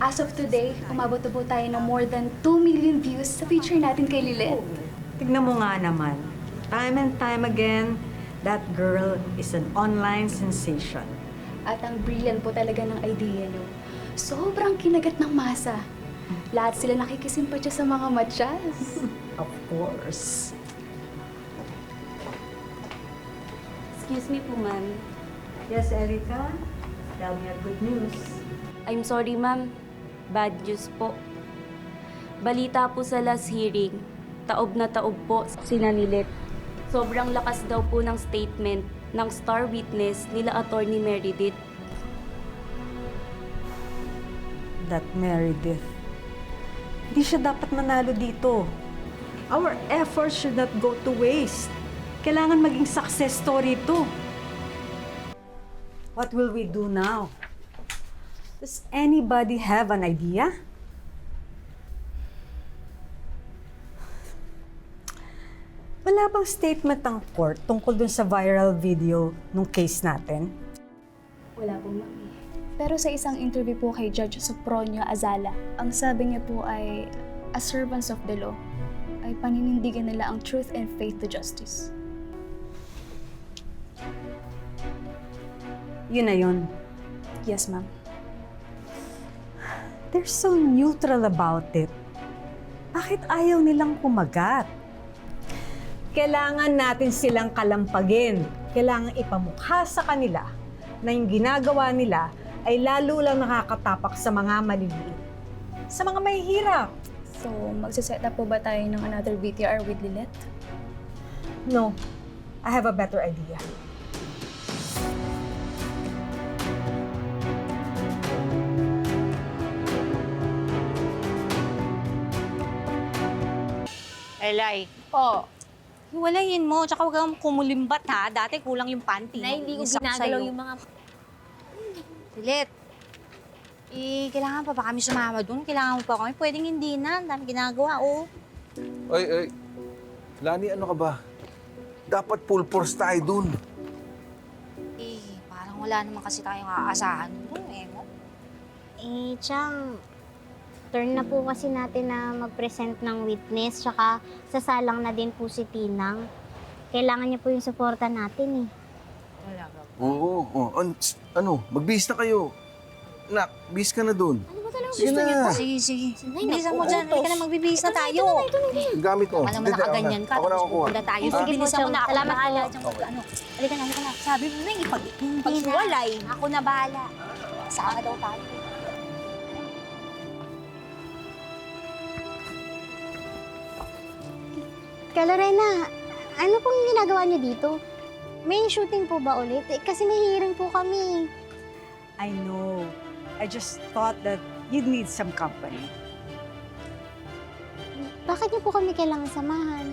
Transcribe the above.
As of today, umabot na po tayo ng more than 2 million views sa feature natin kay Lilith. Tignan mo nga naman. Time and time again, that girl is an online sensation. At ang brilliant po talaga ng idea niyo. Sobrang kinagat ng masa. Lahat sila nakikisimpatya sa mga matchas. Of course. Excuse me po, ma'am. Yes, Erica? Tell me a good news. I'm sorry, ma'am. Bad news po. Balita po sa last hearing, taob na taob po sina Lilith. Sobrang lakas daw po ng statement ng star witness nila Attorney Meredith. That Meredith. Hindi siya dapat manalo dito. Our efforts should not go to waste. Kailangan maging success story ito. What will we do now? Does anybody have an idea? Wala bang statement ng court tungkol dun sa viral video nung case natin? Wala po, mami. Pero sa isang interview po kay Judge Sopronio Azala, ang sabi niya po ay, as servants of the law, ay paninindigan nila ang truth and faith to justice. Yun na yun. Yes, ma'am. They're so neutral about it. Bakit ayaw nilang kumagat? Kailangan natin silang kalampagin. Kailangan ipamukha sa kanila na yung ginagawa nila ay lalo lang nakakatapak sa mga maliliit. Sa mga mahihirap. So, magsaset up po ba tayo ng another VTR with Lilith? No, I have a better idea. Elay, Po. hiwalayin mo. Tsaka huwag kang kumulimbat, ha? Dati kulang yung panty. Na hindi ko Isa ginagalaw sa'yo. yung mga... Silit. Kailangan pa ba kami sumama doon? Kailangan mo pa kami? Pwedeng hindi na. Ang dami ginagawa, oh. Oy, Lani, ano ka ba? Dapat full force tayo dun. Parang wala naman kasi tayong aasahan doon, eh. No? Chang, turn na po kasi natin na mag-present ng witness, tsaka sasalang na din po si Tinang. Kailangan niya po yung suporta natin eh. Wala ba? Oo. Magbihis na kayo. Nak, bihis ka na dun. Ano ba talagang Sige gusto niya na. po? Sige. Ay, Bilisan mo naku, dyan. Halika utos. na, magbibihis na tayo. Gamit mo. Alam mo, nakaganyan ka. Ako na Tapos kukuha. pupunta tayo. Sige po, Bilisan mo Chong. na. Ako Salamat na bahala. po. Dyan, ano. Halika na. Sabi mo na yung paghiwalay. Ako na bahala. Saan daw tayo? Lorena, ano pong ginagawa niyo dito? May shooting po ba ulit? Kasi may hearing po kami. I know. I just thought that you'd need some company. Bakit niyo po kami kailangan samahan?